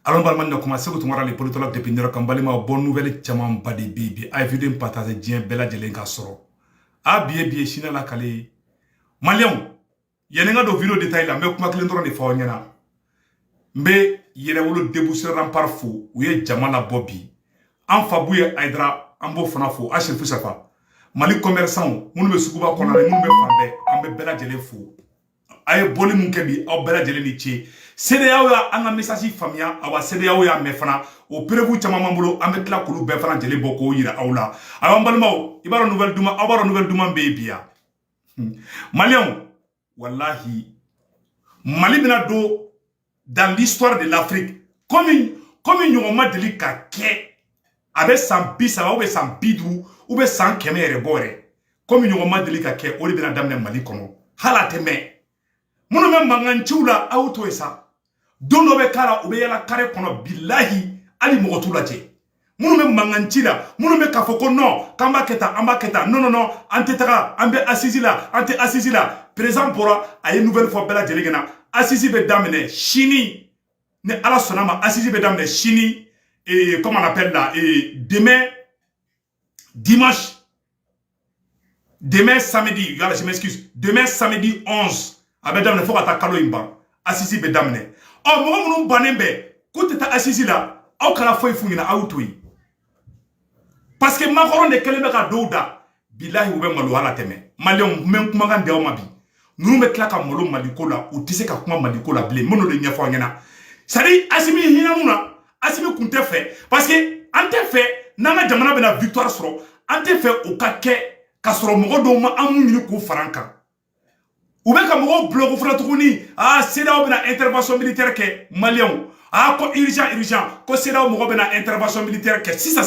Alors, on a commencé à les politologues depuis New York, bonne nouvelle, tchaman, pas de bibi, a vidéo partager bien, bella de l'encasoro. A bien, china la calé. Malion, yenga do vidéo détail là, mais comment que l'endroit de faonyana. Mais, yere wolo déboucher rempart fou, ou ye jamana bobi. En fabouye aydra, en beau fanafo, a chef safa. Mali commerçant, moun be sukuba konale, moun be fambe, en be bella de l'efou. Aye boli mun kebi aw bela jele ni ci CEDEAO ya anga message famia awa CEDEAO ya mefana o prevu chama mambulo ame kla kulu be fana jele boko yira awla awa mbalmaw ibaro nouvelle duma be biya Malion wallahi Mali bina do dans l'histoire de l'Afrique comme nyoma deli ka ke abe san bisa ou be san bidru ou be san kemere bore comme nyoma deli ka ke o bina damne Mali kono hala teme Munu me manganchula auto esa. Dono be kara ube yala kare kono billahi ali mogotula je. Munu me manganchila, munu me kafoko no, kamba keta, amba keta, non, ante taka, ambe asizila, ante asizila. Présent pora, aye nouvelle fois bela jelegena, asisi be damene, chini. Ne ala sonama, asisi be damene, chini. Et comment on appelle là, et demain, dimanche, demain samedi, je m'excuse, demain samedi 11, Abedam ne faut pas kalo imba asisi be damne o mo mun banembe kuteta asisi la o kala foi fungina awtui parce que makoro de kelebe ka douda billahi ube malu hala teme malion men kuma kan de o mabi nunu me klaka molo maliko la o tise ka kuma maliko la ble mono le nyafo ngena sari asimi hina nuna asimi kunte fe parce que ante fe nanga jamana be na victoire soro ante fe o ka ke ka soro mo do ma amunyi ko faranka Ou bien comme on bloque fratouni c'est là où on a intervention militaire que Malien ko urgent ko c'est là où on a intervention militaire que si ça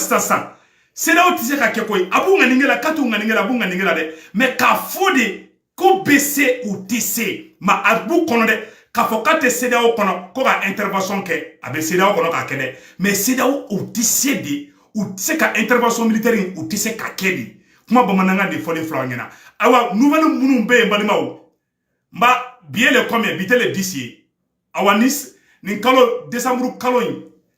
c'est là où tu sais ka koi abunga ningela katunga ningela bunga ningela de mais ka fodi ko BC ou TC ma abu kono de ka fokate c'est là où ko ka intervention que abe c'est là où kono ka kede mais c'est là où TC de ou c'est ka intervention militaire ou TC ka kedi kuma bamananga de foli flangena awa nouvelle munumbe mbalima Mba bien le comme bité le d'ici awanis ni kalo décembre kalo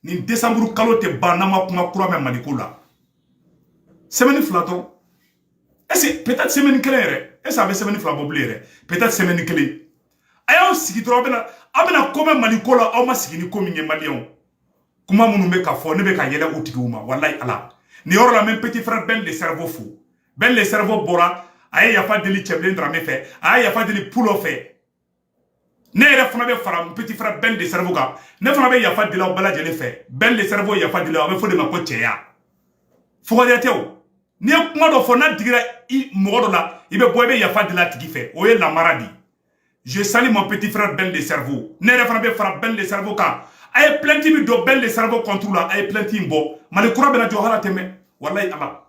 ni décembre kalo te banama kuma kura me malikula semaine flaton est peut-être semaine claire est ça semaine flaboblere peut-être semaine clé ayo sigi tro abena comme malikula aw ma sigi ni comme malien kuma munu me ka fo ne be ka yela utiguma wallahi ala ni yor la même petit frère ben le cerveau fou ben le cerveau bora aye yafa deli cheblin drame fait aye yafa deli poulo fait ne re fona be fara petit frère ben de cerveau ka ne fona be yafa deli bala jele fait ben le cerveau yafa deli abe fo de mako cheya fo ga teo ne kuma do fona digira I modo la ibe boybe yafa deli tigi fait oye la maradi je salue mon petit frère ben de cerveau ne re fona be fara ben de cerveau ka aye plenty bi do ben de cerveau contrôle aye plenty mbo male kura be na johala teme wallahi ala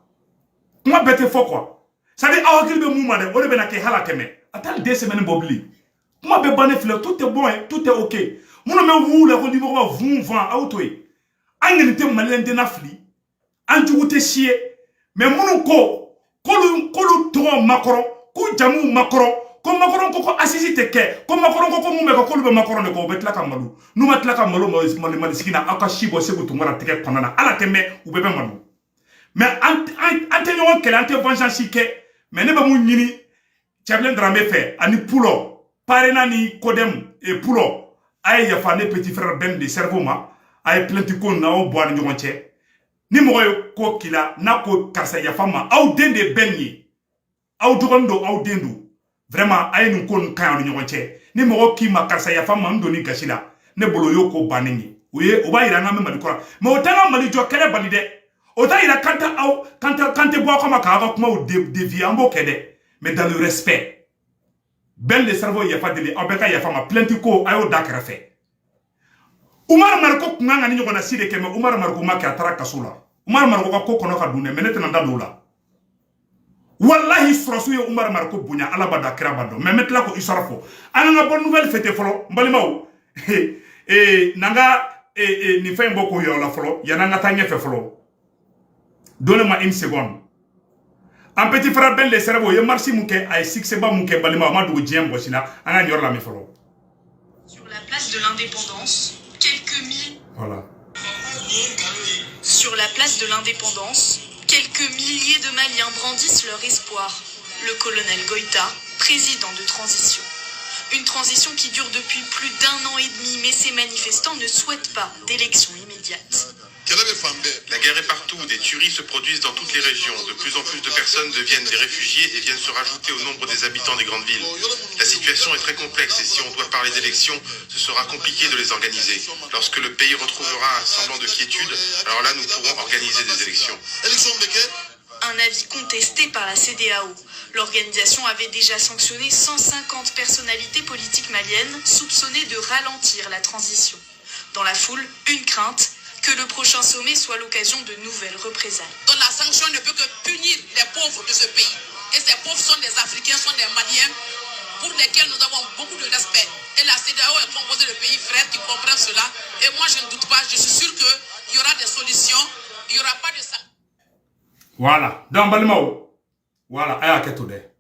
kuma bete fo quoi ça dit awakil be mouma de ole be na ke hala teme attends 2 semaines bobli moi be bané fle tout est bon tout est OK mon me wu le ko niveau ba vun vent autoy angeni te malen de nafli anju te chie mais mon ko kolu to makoro ku jamu makoro ko makoro ko assisi te ke ko makoro ko mu me ko kolu be makoro ne ko be tlaka malu nu ma tlaka malu mali sikina akashi bo segu tungara teke konana ala teme u be malu mais ante nyon kele ante vengeance ke mais ne ba mu nyini chablin drame fait ani poulo parena ni kodem et poulo ay ya fa ne petit frère ben de cerveau ma ay plenty ko na o boan nyonche ni mo ko kila na ko karsa ya fama aw dende benni aw dogondo aw dendu vraiment ay nu ko kan nyonche ni mo ki ma karsa ya fama ndoni gashila ne bolo yo ko baneni oye o ba ira na me mali ko mais o tanga mali jo kele balide Autant il a quand tu bois comme un carreau, dévié en beau kede, mais dans le respect. Ben le cerveau, il y a pas de l'eau, il y a pas de plein de coups, il y a d'accord fait. Umar Marco, on a dit qu'on a si de keme, Umar Marco ma qui a tra kasula. Umar Marco ko kono ka dune, mais n'est pas dans la. Wallahi srasuye Umar Marco bunya alabada krabado, mais metla ko isarafo. Ana bonne nouvelle fete folo, mbalimao. Nanga ni fait beaucoup yo la folo, yananga tanye fe folo. Donnez-moi une seconde. Un petit frère ben le cerveau, il marche mouké, ay six ba mouké balima amadou djem bossina, anga nyor la mefolo. Sur la place de l'Indépendance, quelques milles. Voilà. Sur la place de l'Indépendance, quelques milliers de Maliens brandissent leur espoir. Le colonel Goïta, président de transition. Une transition qui dure depuis plus d'1 an et demi, mais ces manifestants ne souhaitent pas d'élections immédiates. La guerre est partout, des tueries se produisent dans toutes les régions. De plus en plus de personnes deviennent des réfugiés et viennent se rajouter au nombre des habitants des grandes villes. La situation est très complexe et si on doit parler d'élections, ce sera compliqué de les organiser. Lorsque le pays retrouvera un semblant de quiétude, alors là nous pourrons organiser des élections. Un avis contesté par la CEDEAO. L'organisation avait déjà sanctionné 150 personnalités politiques maliennes soupçonnées de ralentir la transition. Dans la foule, une crainte, que le prochain sommet soit l'occasion de nouvelles représailles. Donc la sanction ne peut que punir les pauvres de ce pays. Et ces pauvres sont des Africains, sont des Maliens, pour lesquels nous avons beaucoup de respect. Et la CEDEAO est composée de pays frères qui comprennent cela. Et moi, je ne doute pas, je suis sûr qu'il y aura des solutions, il n'y aura pas de ça. Voilà. Dans Balmao. Voilà. Aya Ketode.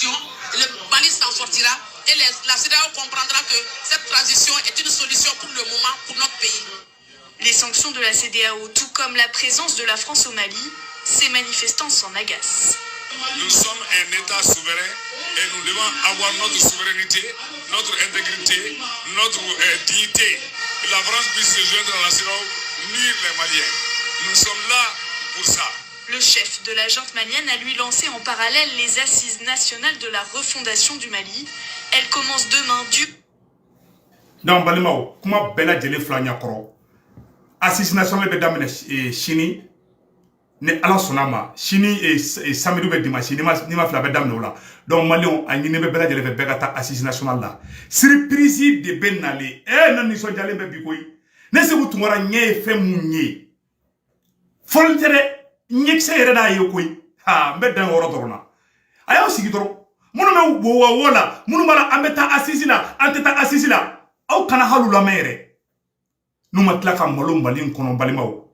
Le Mali s'en sortira et la CEDEAO comprendra que cette transition est une solution pour le moment pour notre pays. Les sanctions de la CEDEAO, tout comme la présence de la France au Mali, ces manifestants s'en agacent. Nous sommes un État souverain et nous devons avoir notre souveraineté, notre intégrité, notre dignité. Que la France puisse se joindre à la CEDEAO, nuire les Maliens. Nous sommes là pour ça. Le chef de la junte malienne a lui lancé en parallèle les assises nationales de la refondation du Mali. Elles commencent demain du... Dans Balimao, comment Bella Djele Flania Koro, assises nationales bedamine Chini, ne ala sonama, Chini et Samedou Bedima, Chini, Nima Fla bedamine là. Donc Malion, a une Bella Djele Begata assises nationales là. Surprise de Benali, non, ni so Djale Bebikoy. Ne se vous tombera nye fait mounier. Volontaire. Nyekse yereda yokoy ha mbedda woro dorona ayo sigi doro munu me wo wala munu mala ameta asisila anteta asisila au kana halula mere numa tlaka malo mbalin kono balimaw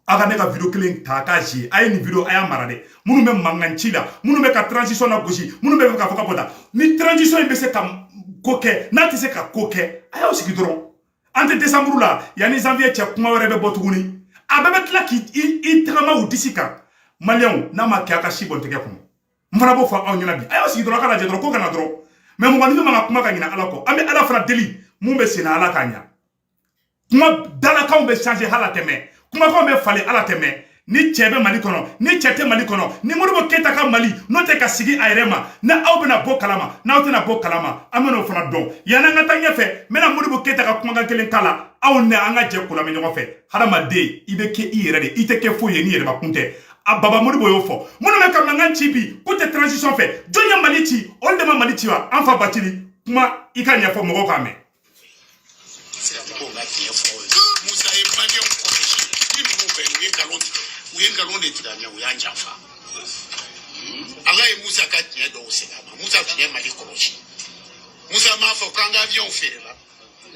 aga ne ka video killing takaji ay ni video aya marade munu me manganchila munu me ka transition na goji munu me ka foka poda ni transition be se kam koke nati se ka koke ayo sigi doro ante décembre la yani janvier che kuma were be botuguni abebe tla ki i trama ou disika Malion na ma kiaka shibon tege kuno mfana bo fa on nyina bi ayo si dro kala je dro ko kana dro me mo ngani ma kuma ka nyina ala ko ami ala fra deli mu be sina ala kanya kuma dala ka be changer hala teme kuma ko be fale ala teme ni chebe mali kono ni chete mali kono ni muribo keta ka mali no te ka sigi airema na au be na bo kalama na au te na bo kalama ameno fana don yana ngata nyefe me na muribo keta ka kuma ka kelen kala au ne anga je kula me nyofe hadama de ibe ke ire de ite ke fo ye ni ire ba kunte ababa muribo yo fo munu me kam ngan chibi kote transition fe jonya maliti on de ma maliti wa anfa batili kuma ikanya fo mogo kame Musa e mali on ko ni mo be ni kalonti uyenga londe tidanya uyanja fa Allah e Musa ka tiye do sekama Musa tiye mali koroshi Musa ma fo kanga avion ferela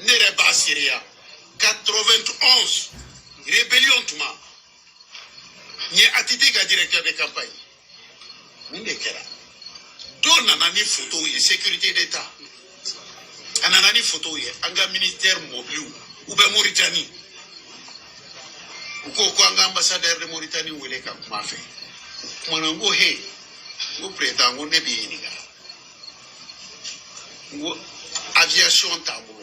nere ba Syria 91 rébellion tuma ni atiti ka directeur de campagne ninde kera do nana ni photo ye sécurité d'état anana ni photo ye anga ministère mobile ou be Mauritanie uko anga ambassadeur de Mauritanie wele ka kuma fe mwana ngo he ngo président ngo ne bi ni ga ngo aviation tabulo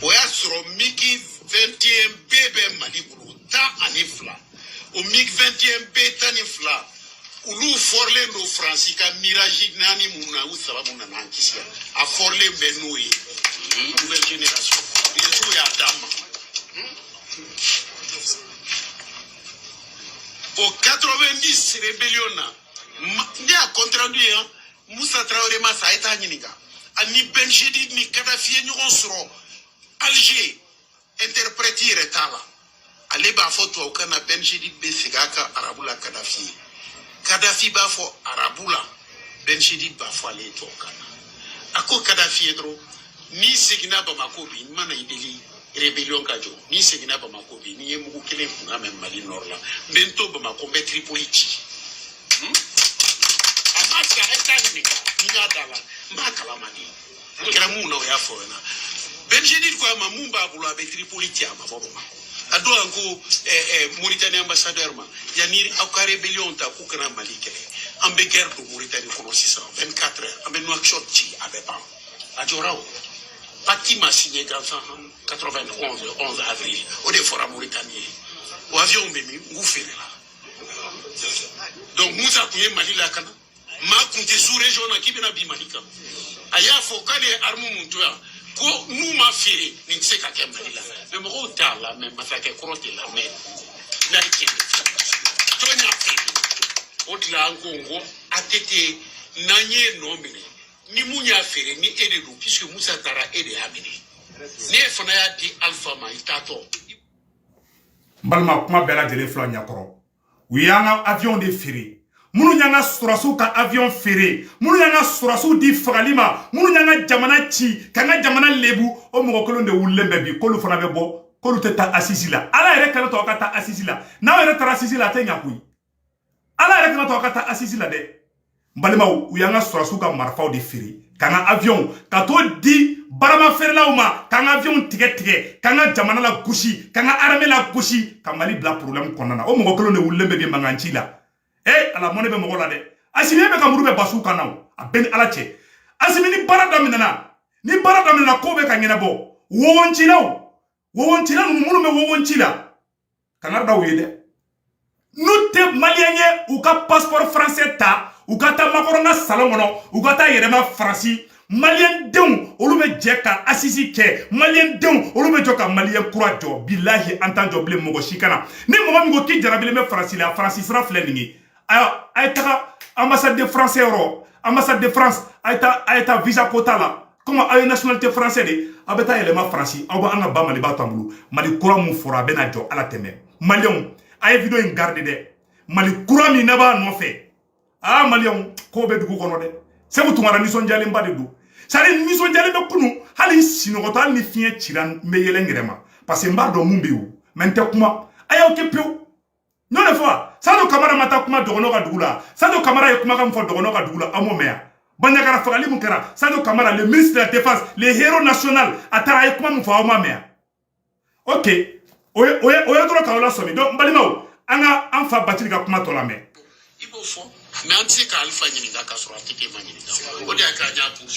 oya soro miki 21 bebe mali bulu ta anifla o mig 21 beta ni fla ulu forle ndo franci ka mirage nani muna usaba muna nankisia a forle benouyi nouvelle génération yesu ya dama au 90 rébellion na ndi a compte rendu hein Moussa Traoré ma sa eta nyininga ani Benchedi ni Kadhafi nyon soro Alger interpréter etala ale ba foto au kana Benchedi be sigaka arabula Kadhafi ba fo arabula Benchedi ba fo ale to kana ako Kadhafi edro ni segina ba makobi mana ideli rébellion kajo ni segina ba makobi ni yemugu kele funga même Mali nord la bento ba makombe Tripoli amaska eta ni ngata la makala mani kera mu na ya fo na Belgique quoi ma mumba pour la Tripoli tia ma bobo ma ado anko Mauritanie ambassadeur ma yanir akare rébellion ta ku kana Mali kele ambe guerre de Mauritanie kono 624 heures ambe no action ci abe pas ajorao Pati m'a signé en 91 le 11 avril au défort à Mauritanie au avion memi ngoufere là donc Moussa Kouye Mali la kana ma kunte sous région na kibina bi Malika aya fokale armu muntoya ko nous ma féré ni se ka kem Mali la mais mo ta la même ma fa ke krote la mais na ke to nya féré odla ngongo atete nanye no mene ni munya féré ni ede do puisque Moussa Tara ede amene ne fana ya di alpha ma itato balma kuma bela jele fla nyakoro uyanga avion de féré munu nyanga surasu ka avion ferré munu nyanga surasu di fagalima munu nyanga jamana ci kanga jamana lebu o mo ko londe wulembe bi ko lu fana be bo ko lu teta assisi la ala ere kana to kata assisi la na ere tara assisi la te nyakui ala ere kana to kata assisi la de balima uyanga surasu ka marfaw de ferré kanga avion ka to di barama ferré la uma kanga avion tige kanga jamana la gushi kanga armée la gushi kamali bla problème konana o mo ko londe wulembe bi manganchi la ala mone be mogola de asimi be kamuru be basu kanao a ben ala che asimi ni barada minana ko be kangena bo wonchila munu me wonchila kanarda wede note malienye ou ka passeport français ta ou ka ta makorona salongono ou ka ta yerema franci malien deun olu be jeka assisi ke malien deun olu be joka malien kurajo billahi antanjo ble mogo shikana ni mogo mi go ki jarabile me franci la franci sera fleningi aïta ambassade de France euro ambassade de France aïta visa quota là comment ay nationalité français de abeta elema franci aba anga ba mali ba tambulu mali kura mu fora bena jo ala teme malion ay video en garde de mali kura mi naba no fe malion ko be dugu kono de se bu tumara ni son jale mbade du sare ni son jale be kunu hali sino to ni fien tiran me yele ngrema parce que mbardo mumbe u mente kuma ayo ke peu non le fois sado kamara mata kuma dogono ka dugula sado kamara ye kuma kam fo dogono ka dugula amo meya banyakara fagali mukara sado kamara le ministre de la défense le héros national atara ye kuma mfo amo meya OK oye dro ka wala somi donc mbalima anga amfa batili ka kuma to la me ibo fo mais anti ka alpha nyini ga ka so atike manyini da o de aka nya pour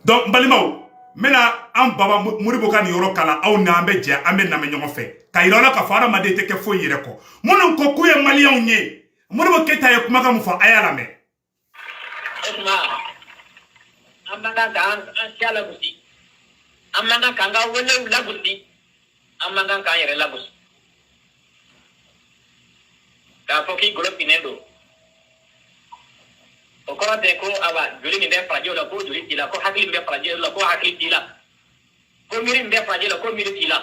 donc mbalima mena am baba muribo kan yoro kala aw na ambe je ambe na me nyongo fe kayirala ka fara made te ke fo yire ko munun ko kuye malion nye muribo keta ye kuma kam fo ayala me esma amanga kan antiala busi amanga kanga wele labusi amanga kan yere labusi ka foki golo pinedo okora te ko aba juli ni be frajo la ko juli tila ko hakli be frajo la ko hakli tila ko miri be frajo la ko miri tila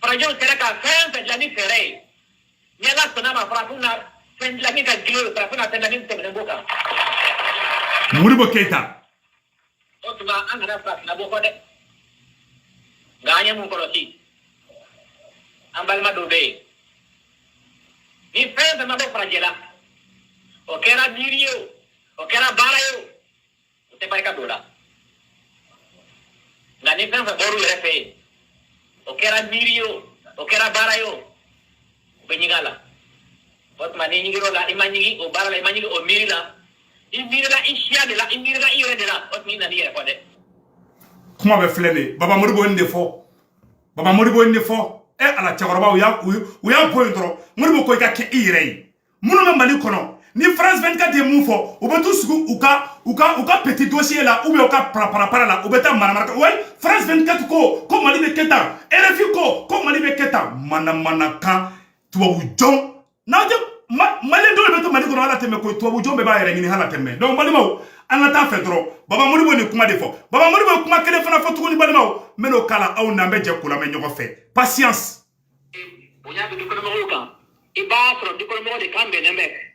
frajo sera ka fen jani fere nyala sona ma frafuna fen jani ka gilo frafuna fen jani te boka muribo keta otuma angana frafuna boko de ganya mu kolosi ambal ma dobe ni fen ma be frajela okera mirio okera barayo te paika dola ngani kan fa boru refe okera mirio okera barayo benyigala ot mani nyigiro la imanyigi o barala imanyigi o mirila imirila ishia de la imirila ire de la ot ni nani re kode kuma be flene baba moribo inde fo ala chagorba uya point tro moribo ko ka ke ire munu me mali kono ni France 24 de mufo obetu sugu uka petit dossier là ou bien uka para là obeta manamara ouais France 24 ko mali be keta RFI ko mali be keta mana kan tuwa jon na je mali do beto mali ko ala teme ko tuwa jon be ba yere ni hala teme donc mali maw an ta fe dro baba mori bo ni kuma defo baba mori bo kuma kele fana fotu ni bali maw meno kala aw na be je kula me nyoko fe patience bonya be ko mo kan iba fro di ko mo de kambe ne mek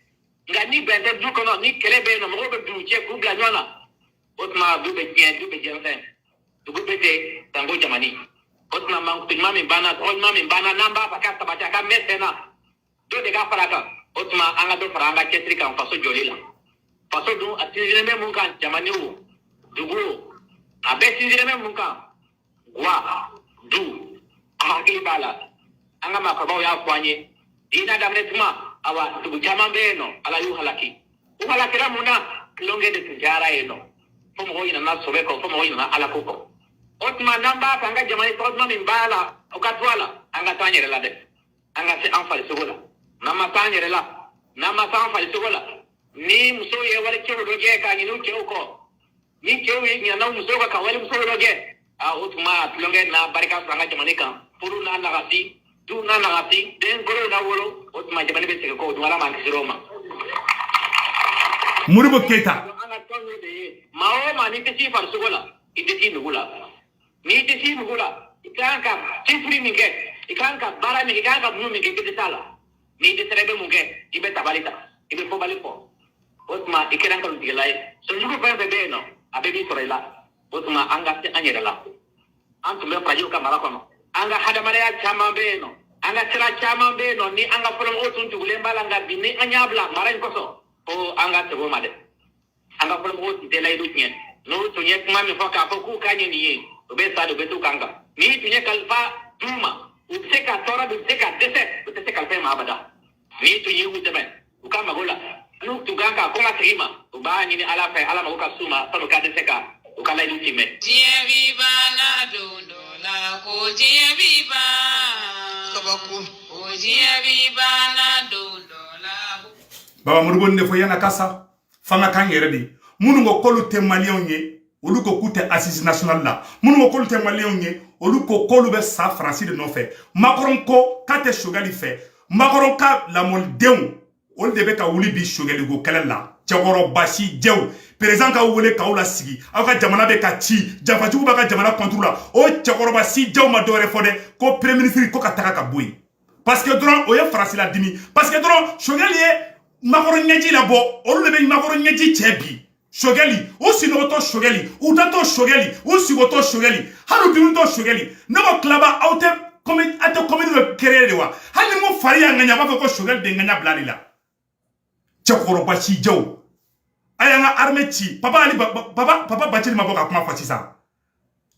ngani bende du kono ni kele be no mo be du che ku bla nyona otma du be fen du be de tango jamani otma mang tin mami bana namba pa ka tabata ka metena do de ga faraka otma anga do faranga chetri kan faso jolila faso du atinjire me mun kan jamani wo dugu abe tinjire me mun kan wa du hakili bala anga makaba ya kwanye ina damretuma awa dugu chama beno ala yu halaki uhalakira muna longe de tijara eno fomo hoina na sobeko fomo hoina na ala koko otma namba kanga jamani todma mimbala ukatwala anga tanyere la de anga se anfali sogola nama tanyere la nama sanfali sogola ni muso ye wale chero doge ka ni nuke uko ni chero yi na muso ka wale muso doge a otma longe na barika franga jamani kan puru na nagasi du na nagasi den goro na wolo otma jamani be se ko dwala man kisiroma Moribo Keita mao mani tesi far sogola itesi nugula ni tesi nugula ikanka chifri minge ikanka bara minge ikanka mu minge kitala ni desrebe muge ibe tabalita ibe fobalipo otma ikiranka lutilai so yugo pe beno abebi sorela otma anga te anyera la antu me prayo kamara kono anga hada mare ya chama beno anga tira chama beno ni anga folon otuntu gulembala anga bini anyabla mara nkoso o anga tego made anga folon otuntu lay du nyen no to nyek mami foka foku kanye ni obe sa do betu kanga ni tunye kalfa duma uteka tora uteka dese uteka kalfa maabada ni tunye uteme ukama gola nu tuganga konga trima ubani ni ala fa ala magoka suma sanu ka deseka ukala idu time Tie viva la dondola ko tie viva Tabaku. ko tie viva la dondola Baba Moribo Ndefo yana kasa fanga kan yere di munu ngo kolu te malion ye olu ko kute assise national la munu ngo kolu te malion ye olu ko kolu be sa France de no fe Macron ko kate shogali fe Macron ka la moldeun olu de be ka wuli bi shogali go kala la Chagoro basi jew président ka wole ka wala sigi aka jamana be ka ci jafajugu ba ka jamana contrôle o chagoro basi jew ma dore fode ko premier ministre ko ka taka ka boy parce que dron o ye France la dimi parce que dron shogali ye Macron nyaji la bo olu de be Macron nyaji chebi shogali o sinoto shogali o dato shogali o sigoto shogali haru binuto shogali no klaba auto comme ato comme le créer de wa hali mo fari ya nganya ba ko shogali de nganya blalila chakoro bachi jaw ayanga armée ci papa ali papa bachili maboka kuma fasisa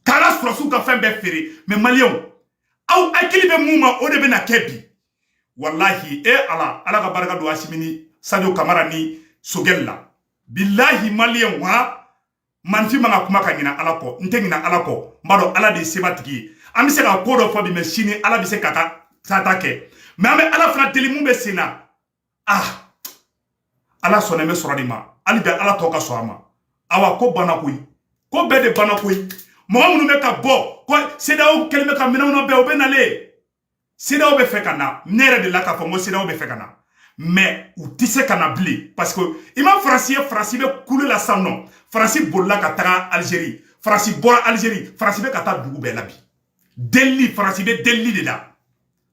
kala surasu ka fembe fere mais malion aw akili be muma o de be na kebi wallahi ala ka baraka do asimini Sadio Kamara ni sogella billahi malion wa manfi manga kuma ka ngina ala ko ntengina ala ko mbado ala de sebatigi ami se ka kodo fo bi machine ala bi se kata satake mais ame ala fana deli mumbe sena ala sone me soradima ali da ala to ka so ama awa ko bana koy ko be de bana koy mo amunu me ka bo ko sedaw kelme ka minawno be obenale sedaw be fekana nere de la ka fo mo sedaw be fekana mais ou tisse kana bli parce que ima France be couler la sang non France bolla ka taga Algérie France bora Algérie France be ka ta dugu be labi deli France be deli de la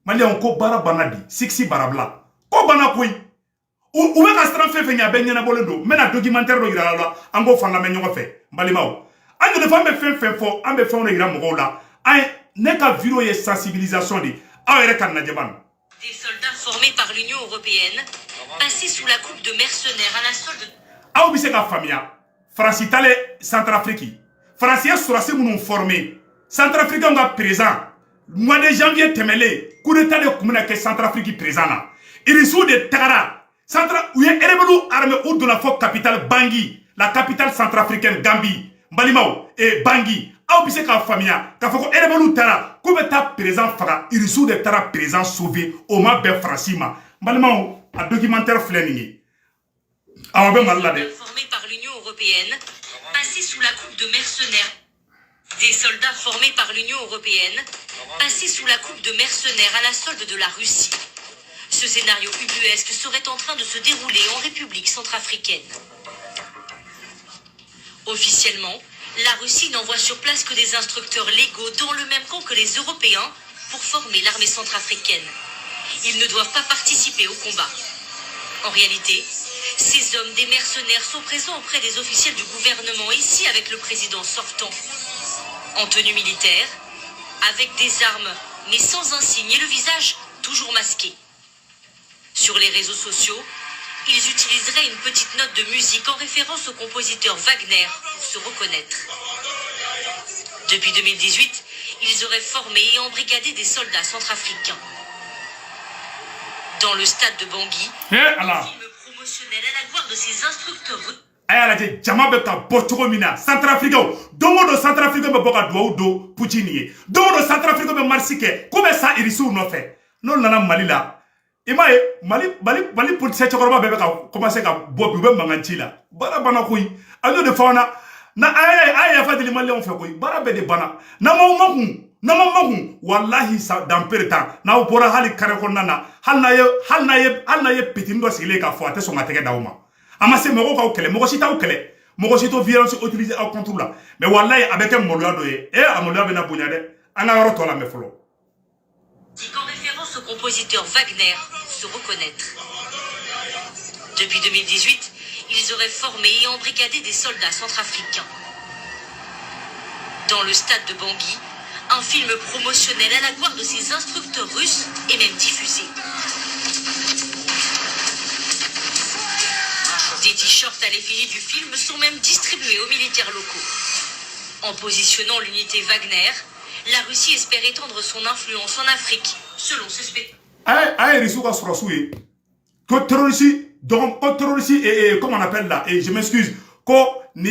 mali on ko bara banadi sixi barabla ko bana koy ou be ka stran fe nya be nyana bolendo mena documentaire do gira la ango fanga me nyoko fe mbalimaw ande de femme fe fo ambe fo no gira mo la ay ne ka vidéo ye sensibilisation di awere kan na jeban. Des soldats formés par l'Union européenne, passés sous la coupe de mercenaires à la solde... Aou bise ka famia, France Italie, Centrafrique. France est sur la formé. Centrafrique on a présent. Mois de janvier temele, coup d'état de commune que Centrafrique présent là. Il est sous de Tara. Centra, où est Erebelou armée ou de la forte capitale Bangui, la capitale centrafricaine Gambie, Balimao et Bangui. Aou bise ka famia, ka foko Erebelou Tara, koubeta présent fara, il est sous de Tara présent sauvé, au ma be Francima. Balimao, un documentaire fléningi. Formés par l'Union européenne, passés sous la coupe de mercenaires. Des soldats formés par l'Union européenne, passés sous la coupe de mercenaires à la solde de la Russie. Ce scénario ubuesque serait en train de se dérouler en République centrafricaine. Officiellement, la Russie n'envoie sur place que des instructeurs légaux dans le même camp que les Européens pour former l'armée centrafricaine. Ils ne doivent pas participer au combat. En réalité, ces hommes des mercenaires sont présents auprès des officiels du gouvernement, ici avec le président sortant. En tenue militaire, avec des armes, mais sans insigne et le visage toujours masqué. Sur les réseaux sociaux, ils utiliseraient une petite note de musique en référence au compositeur Wagner pour se reconnaître. Depuis 2018, Ils auraient formé et embrigadé des soldats centrafricains. Dans le stade de Bangui, un film promotionnel à la gloire de ses instructeurs. Aya la jama be ka bɔ cogo min na Centrafricain dongo do Centrafricain be bɔ ka duwawu do Poutine ye dongo do Centrafricain be marche kɛ ko bɛ sa irisiw nɔfɛ n'o nana Mali la i m'a ye Mali politicien cɛkɔrɔba bɛɛ bɛ ka commencer ka bɔ bi u bɛ mankan ci la baara banna koyi a y'o de fɔ an na na a ye yafa deli maliyɛnw fɛ koyi baara bɛɛ de banna n'an ma makun wallahi dans peu de temps n'aw bɔra hali carré kɔnɔna na hali n'a ye pitini dɔ sigilen k'a fɔ a tɛ sɔn ka tɛgɛ d'aw ma. Amassé mɔgɔw k'aw kɛlɛ mɔgɔ si t'aw kɛlɛ mɔgɔ si t'o violence utilisée aw contre la mais wallahi a bɛ kɛ maloya dɔ ye a maloya bɛna bonya dɛ an ka yɔrɔ tɔ la mɛ fɔlɔ. En référence au compositeur Wagner se reconnaître. Depuis 2018, ils auraient formé et embrigadé des soldats centrafricains. Dans le stade de Bangui, un film promotionnel à la gloire de ses instructeurs russes est même diffusé. Des t-shirts à l'effigie du film sont même distribués aux militaires locaux. En positionnant l'unité Wagner, la Russie espère étendre son influence en Afrique, selon ce spectacle. Comment on appelle là, et je m'excuse, comment on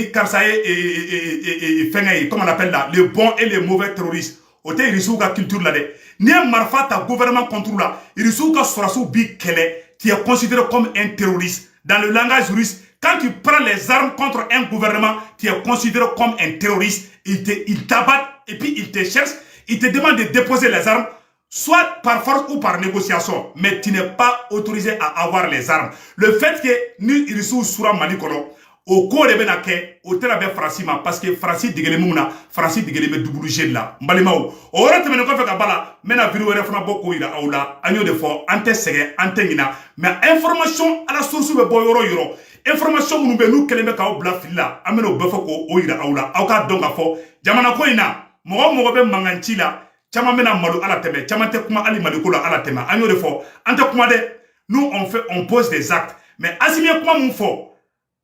appelle là, les bons et les mauvais terroristes. Ote irisuka culture là de. Ni marfa ta gouvernement contre là, irisuka sorasu bi kele, qui est considéré comme un terroriste. Dans le langage russe, quand tu prends les armes contre un gouvernement qui est considéré comme un terroriste, il t'abattent et puis il te cherche, il te demande de déposer les armes, soit par force ou par négociation, mais tu n'es pas autorisé à avoir les armes. Le fait que nous, il sous Soura Malikono, au cours de Benake, au Télabé Francima, parce que Francis Digelemuna, Francis Digeleme Douboulugé là, Mbalimao, au Ratemene Kofa Kabala, Mena Viro Refna Boko Ira Aula, Agno de Fort, Ante Sege, Antengina, mais information à la source de Boyoro Yoro, information nous nous Keleme Kao Blafila, Ameno Befoko, Oira Aula, Auka Donga Fo, Jamana Koina, Mobe Manganchila, Chamamena Malu à la Teme, Chamate Kuma Ali Malikola à la Teme, Agno de Fort, Ante Kumade, nous on pose des actes, mais Asimia Kuma Moufo,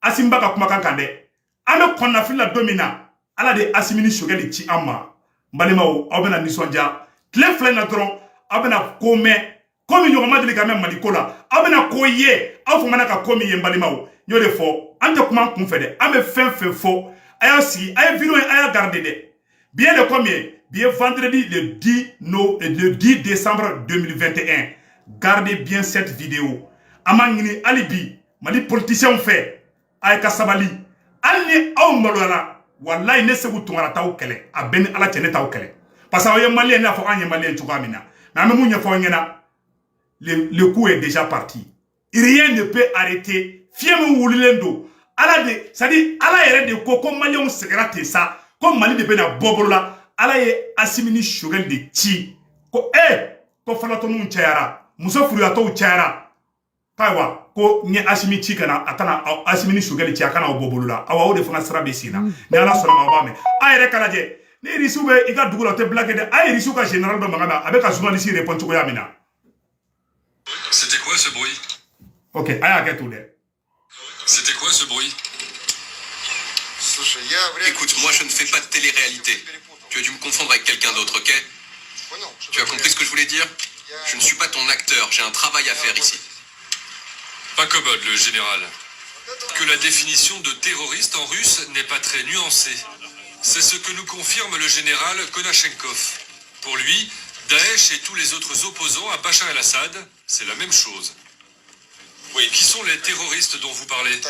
Asimba ka kuma kan kande ame konna fila domina ala de asimini shogeli ci amma mbalimawo awbena nisonja tle fle na dron awbena kome komi yo madeli ka même malikola awbena koye aw fomana ka komi ye mbalimawo nyode fo ante kuma kun fede ame fen fo aya si aya vidéo aya garder de bien le combien bien vendredi le 10 décembre 2021 gardez bien cette vidéo amangini alibi mali politicien fait ay ka sabali alni aw malora wallahi ne segu tungara taw kele a ben ala tene taw kele parce que ay malien na fo anye malien tukamina mais amu nya fo ngena le coup est déjà parti rien ne peut arrêter fiemu wulilendo ala de ça dit ala yere de ko ko malien segrate ça comme mali de bena bobolola ala ye asimini shogel de ti ko ko fala to nun chayara muso furu ya to chayara Paiwa, ko nye asimi chikana atana asimini shugeli chiakana obobolula awa ode fanga srabe sina ne ala sona mabame ayere kalaje ne risube iga dugula te blague de ay risuka général do mangana avec un journaliste répond ko yamina. C'était quoi ce bruit? OK, aya ke tout de. C'était quoi ce bruit? Écoute, moi je ne fais pas de télé-réalité. Tu as dû me confondre avec quelqu'un d'autre, ok? Tu as compris ce que je voulais dire? Je ne suis pas ton acteur, j'ai un travail à faire ici. Pas commode, le général. Que la définition de terroriste en russe n'est pas très nuancée. C'est ce que nous confirme le général Konashenkov. Pour lui, Daesh et tous les autres opposants à Bachar el-Assad, c'est la même chose. Oui, qui sont les terroristes dont vous parlez?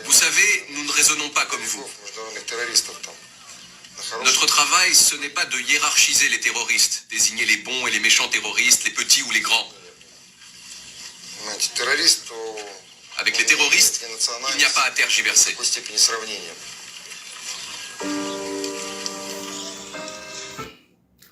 Vous savez, nous ne raisonnons pas comme vous. Notre travail, ce n'est pas de hiérarchiser les terroristes, désigner les bons et les méchants terroristes, les petits ou les grands. Avec les terroristes, il n'y a pas à tergiverser.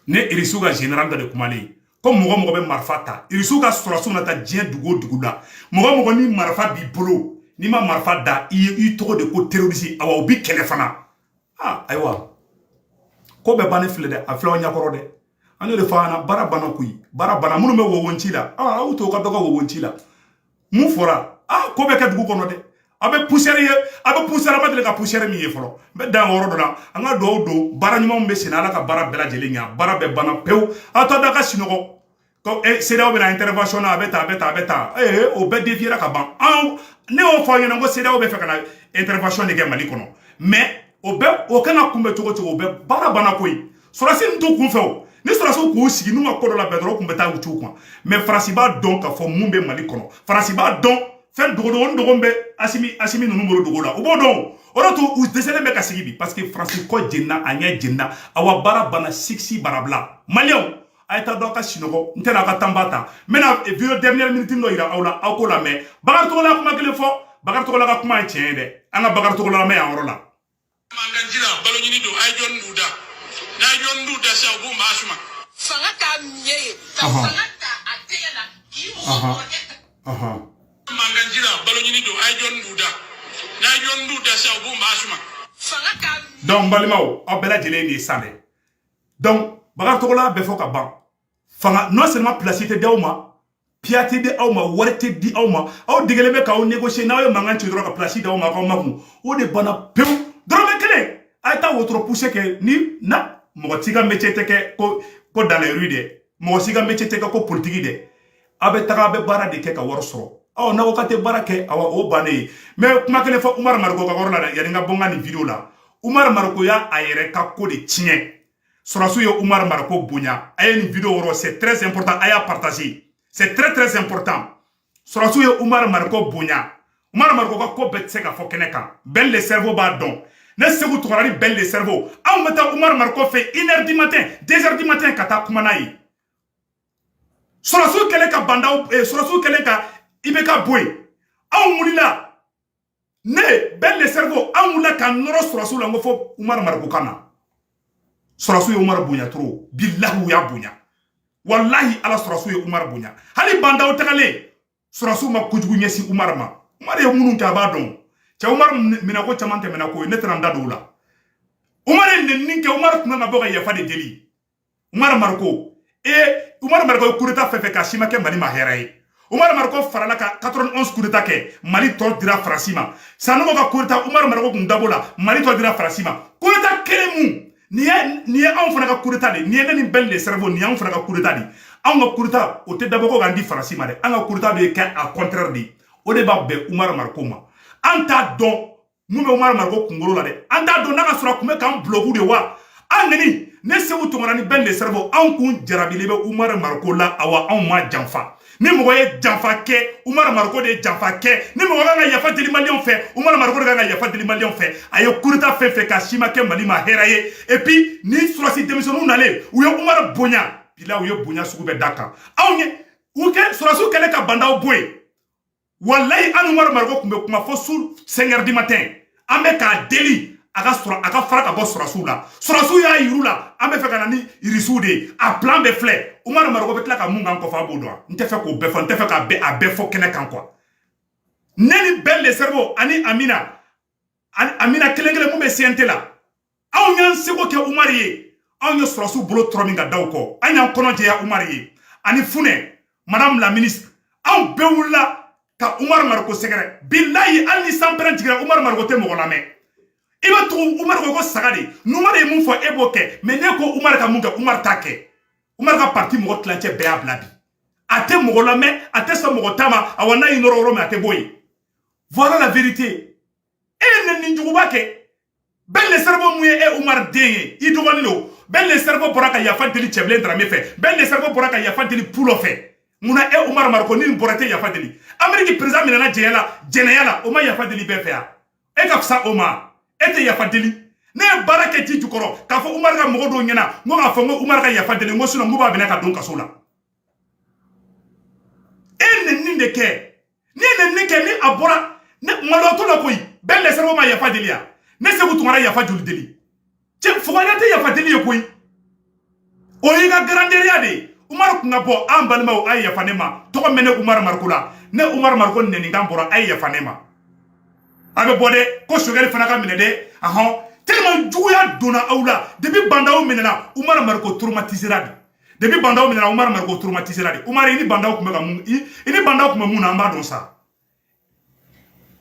Ne irisuga général de kumale comme mogo be marfata irisuga surasu na ta dien dugo la mogo ni marfa bi bolo ni ma marfa da i to de ko terroriste awa obi kelefana aywa ko be bane fle de afla nya koro de anu de fana barabana kuyi barabana munu me wo wonchi la auto ka dogo wo wonchi la mu fora ko be ka dugu kono de abe poussière ba de ka poussière mi ye folo be dan woro do la anga do bara nyuma be sina ala ka bara bela jelinga bara be bana pew ato da ka sinogo ko c'est là où la intervention na beta o be défier ka ban ne o fo yena ngo c'est là où be fe kana intervention de ke Mali kono mais o kana kumbe togo o be bara bana koyi sorasi ntu kun fe o ni sorasi ko sigi nu ma kodo la bedro kumbe ta utu kwa mais France ba donc ka fo mumbe Mali kono France ba donc fait dogo be asimi nunu moro dogo la o bo don o to u desele be ka sigi bi parce que France ko jenna anya jenna awa bara bana 6 barabla Malion ayta do ka sinogo ntena ka tambata mena video dernière minute no ira awla awko la mais bagar to la kuma kele fo bagar to la ka kuma tiende anga bagar to la me ya la manganjira balo nyini do ay jon duda na jon duda sa bu mashuma fanga ka miye fanga ka atela ki o manganjira balo nyini do ay jon duda na jon duda sa bu mashuma fanga ka donc balimao abela jele ni sale donc bagar to la be fo ka ban fanga non seulement placité dawma piati de awma warete di awma aw digele be ka o négocier na yo manganti do ka placité dawma ka maku o de bana pew drome kele ayta wotro pousser que ni na mo tiga métier teke ko dans les rues de mo siga métier teke ko politique de abe taga be bara de ke ka worso aw na ko kate bara ke awa o bane mais kuma kele fo Umar Marko ka gorla da ya nga bonga ni video la Umar Marko ya ayere ka ko de tien Sorasu yo Umar Marko bunya aye ni video woro c'est très important aya partager c'est très important Sorasu yo Umar Marko bunya Umar Marko ka ko bet se ka fo keneka ben le cerveau ba don ne segu tukarani belle le cerveau aw meta Umar Marko fait 1h du matin 2h du matin kata kumanayi Sorasu kele ka bandaw Sorasu kele ka ibeka boy aw mulila ne belle le cerveau aw mulila ka noro Sorasu la ngofo Umar Marko kana Sorasu ye Umar bunya trop billahi ya bunya wallahi ala Sorasu ye Umar bunya hali bandaw tagale Sorasu ma kujugu nyesi Umar ma Umar ye munun ka ba don Cha Umar mina ko chamante mina ko ne tran dado la Umar ne ninke Umar tuna na boga ya fa de deli Umar Marko Umar Marko kureta fefe ka shima ke Mali maherai Umar Marko farala ka 91 kureta ke Mali to dira frasima sanu ka kureta Umar Marko kundabola Mali to dira frasima kureta kelemu ni an fana ka kureta de ni ne belle le cerveau ni an fana ka kureta de an ka kureta o te dabo ko gandi frasima de an ka kureta de ka à contraire de o de ba be Umar Marko ma anta don mume Umar Marko kungolo la de anta don naka sura kume kan blogu de wa aneni ne sebu tumara ni belle le cerveau an kun jarabile be Umar Marko la awa an ma janfa ni mogo ye janfa ke Umar Marko de janfa ke ni mogo ga yafa deli Malion fait Umar Marko ga yafa deli Malion fait ayo kurita fe ka shima ke Mali ma heraye et puis ni surasi démission nale ou yo Umar bonya bila ou yo bonya suku be daka awne ou ke surasu kele ka bandaw boy wallahi an Umar Marko kumbe kuma fo sur 5h du matin ambe ka deli aga fara ka bo Sorasu la Sorasu ya yirula ambe fe kana ni irisu de a plan be flé Umar Marko be tla ka munga ko fa bodo nte fe ko be fo nte fe ka be a be fo kene kan quoi neni belle cerveau ani Amina kelengele mu be siente la aw nyan sego ke Umar ye aw nyo Sorasu bolo trominga dawko anya kono je ya Umar ye ani fune madame la ministre aw be wula ka Umar Marko segere billahi ali sampran jigra Umar Marko te mo la me iba tu Umar ko sagade numar e mun fo eboke mais ne ko Umar ka mun ka Umar take Umar ka parti mo tlanche be ablabi ate mo la me ate so mo tama awana inoro ro me ate boy voilà la vérité e ne ninjuba ke belle cerveau muye e Umar deye i dogoni lo belle cerveau poraka ya fadeli cheble ndra me fe belle cerveau poraka ya fadeli pulo fe muna e Umar Marko ni borate ya fadeli Amerique président minana jeyala o ma ya fadeli be fe e ka fsa Omar ete yafa deli ne barake ti jukoro ka fo Umar ga mogo do nyana ngo ga fo Umar ga yafa deli ngo sino ngo ba bena ka don kaso la enne ninde ke ni abora ne ngolo to la koyi belle servo ma yafa deli ya ne se ku tumara yafa juli deli che fo ga te yafa deli koyi o yi ga granderia de Umar ku ngabo ambalma o ay yafa nema to ko mene Umar Marko la ne Umar Marko ne ni ngambora ay yafa nema abe bode ko sogeri fana ka minede tellement juya dona awla depuis bandaw minena Umar Marko traumatisera depuis bandaw minena Umar Marko traumatisera Umar ini bandaw kuma mun ini bandaw kuma mun amba don sa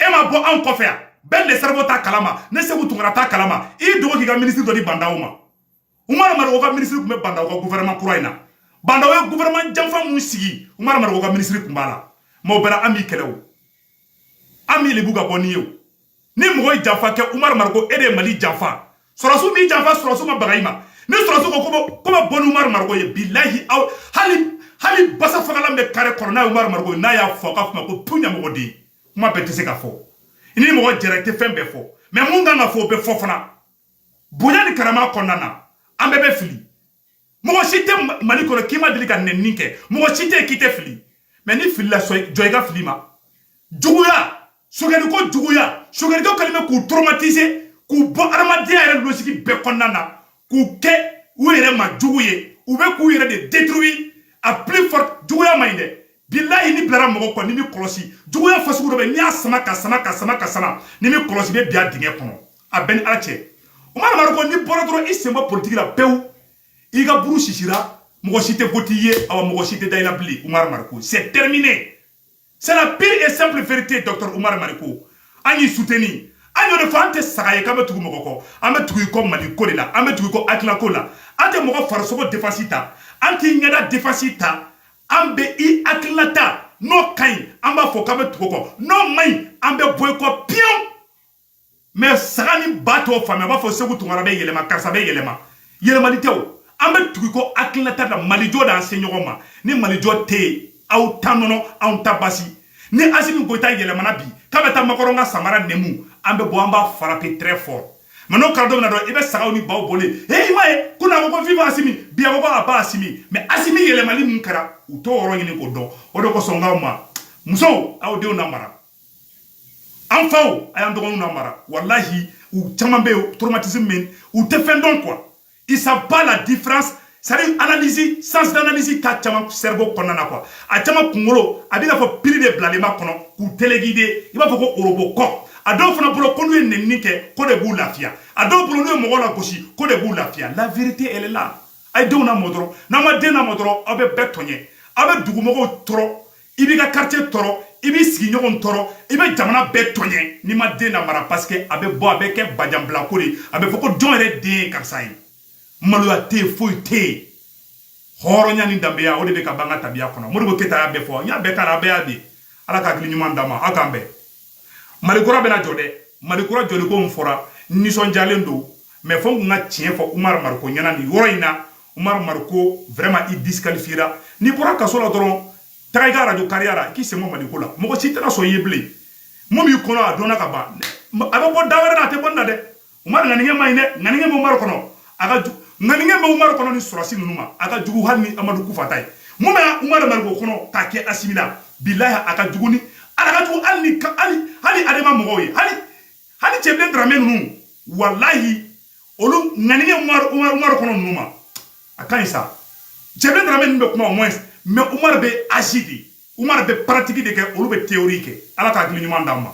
e ma bɔ anw kɔfɛ yan bɛɛ le cerveau ta kalama ne Seku Tunkara ta kalama i dogo k'i ka ministre dɔ di Bandaw ma Umaru Mariko ka ministre tun bɛ Bandaw ka gouvernement kura in na Bandaw ye gouvernement janfa mun sigi Umaru Mariko ka ministre tun b'a la mais o bɛra an b'i kɛlɛ o an b'i lebu ka bɔ n'i ye o ni mɔgɔ ye janfa kɛ Umaru Mariko e de ye Mali janfa sɔrɔsiw b'i janfa sɔrɔsiw ma baga i ma ni sɔrɔsiw ko ko bɛ bɔ ni Umaru Mariko ye bilahi aw hali basa fagalan bɛ kare kɔrɔ n'a ye Umaru Mariko n'a y'a fɔ k'a fɔ ko tu ɲamɔgɔ den kuma bɛɛ tɛ se ka fɔ ni mɔgɔ jɛra i tɛ fɛn bɛɛ fɔ mais mun kan ka fɔ o bɛ fɔ fana bonya ni karama kɔnɔna na an bɛɛ bɛ fili mɔgɔ si tɛ Mali kɔnɔ k'i ma deli ka nɛnini kɛ mɔgɔ si tɛ k'i tɛ fili mais ni fili la jɔ i ka fili ma juguya sogɛliko juguya sogɛliko kɛlen bɛ k'u traumatiser k'u bɔ adamadenya yɛrɛ losigi bɛɛ kɔnɔna na k'u kɛ u yɛrɛ ma jugu ye u bɛ k'u yɛrɛ de détruire à plus forte juguya ma ɲi dɛ bilahi ni bilara mɔgɔ kɔ ni mi kɔlɔsi juguya fasugu dɔ bɛ n'i y'a sama ka sama ni mi kɔlɔsi bɛ bi a dingɛ kɔnɔ a bɛɛ ni ala cɛ Umaru Mariko ni bɔra dɔrɔn i sen bɔ politique la pewu i ka buru sisira mɔgɔ si tɛ vote i ye awa mɔgɔ si tɛ da i la bilen Umaru Mariko c'est terminé c'est la pire et simple vérité docteur Umaru Mariko an y'i soutenir an y'o de fɔ an tɛ saga ye k'an bɛ tugu mɔgɔ kɔ an bɛ tugu i kɔ Mali ko de la an bɛ tugu i kɔ hakilina ko la an tɛ mɔgɔ farisogo défense ta an t'i ɲɛda défense ta an bɛ i hakilina ta n'o ka ɲi an b'a fɔ k'an bɛ tugu kɔ n'o man ɲi an bɛ bɔ i kɔ piyon mais saga ni ba t'o faamuya a b'a fɔ Seku Tunkara bɛ yɛlɛma karisa bɛ yɛlɛma yɛlɛmali tɛ o an bɛ tugu i kɔ hakilina ta la Malijɔ d'an se ɲɔgɔn ma ni Malijɔ tɛ yen aw ta nɔnɔ anw ta basi ni Asimi Goita yɛlɛmana bi k'a bɛ taa Makɔrɔ ka samara nɛmu an bɛ bɔ an b'a frapper très fort mais n'o kɛra don min na dɔrɔn i bɛ sagaw ni baw bɔlen i m'a ye ko n'a ko ko vive Asimi bi a ko a ba Asimi mais Asimi yɛlɛmali min kɛra u t'o yɔrɔ ɲini k'o dɔn o de kosɔn k'aw ma musow aw denw lamara an faw a y'an dɔgɔninw lamara walahi u caman bɛ yen traumatisme min u tɛ fɛn dɔn quoi ils savent pas la différence c'est-à-dire analyse sens d'analyse ka caman cerveau kɔnɔna na quoi a caman kunkolo a bɛ n'a fɔ pili de bilalen b'a kɔnɔ k'u téléguider i b'a fɔ ko Robocop a dɔw fana bolo ko n'u ye nɛnini kɛ ko de b'u lafiya a dɔw bolo n'u ye mɔgɔ lagosi ko de b'u lafiya la vérité elle est là a ye denw lamɔ dɔrɔn n'aw ma den lamɔ dɔrɔn aw bɛ bɛɛ tɔɲɛ aw bɛ dugumɔgɔw tɔɔrɔ i b'i ka quartier tɔɔrɔ i b'i sigiɲɔgɔnw tɔɔrɔ i bɛ jamana bɛɛ tɔɲɛ n'i ma den lamara parce que a bɛ bɔ a bɛ kɛ bajanbilako de a bɛ fɔ ko jɔn yɛrɛ den ye karisa ye maloya tɛ yen foyi tɛ yen hɔrɔnya ni danbeya o de bɛ ka ban ka tabiya kɔnɔ Modibo Keyita y'a bɛɛ fɔ n y'a bɛɛ k'a la a bɛɛ y'a di ala ka hakili ɲuman d'a ma aw k'an bɛn Malikura bɛna jɔ dɛ Malikura jɔliko min fɔra nisɔndiyalen don mais fo n kun ka tiɲɛ fɔ Umaru Mariko ɲɛna nin yɔrɔ in na Umaru Mariko vraiment i disqualifiera n'i bɔra kaso la dɔrɔn taga i ka radio carrière la k'i sen bɔ Maliko la mɔgɔ si tɛna sɔn i ye bilen mun b'i kɔnɔ a donna ka ban a bɛ bɔ da wɛrɛ la a tɛ bɔ nin na dɛ Umaru ŋaniŋɛ ma ɲi dɛ ŋaniŋɛ bɛ Umaru kɔnɔ a ka ŋaniŋɛ bɛ Umaru kɔnɔ ni sɔrɔsi ninnu ma a ka jugu hali ni Amadu Kufa ta ye mun bɛ Umaru Mariko kɔnɔ k'a kɛ Asimi la bilahi a ka jugu ni a ka jugu hali adama mɔgɔw ye hali cɛbilen Dramé ninnu walahi olu ŋaniŋɛ Umaru kɔnɔ ninnu ma a ka ɲi sa cɛbilen Dramé ninnu bɛ kuma au moins mais Umaru bɛ agi de Umaru bɛ pratique de kɛ olu bɛ théorie kɛ ala ka hakili ɲuman d'an ma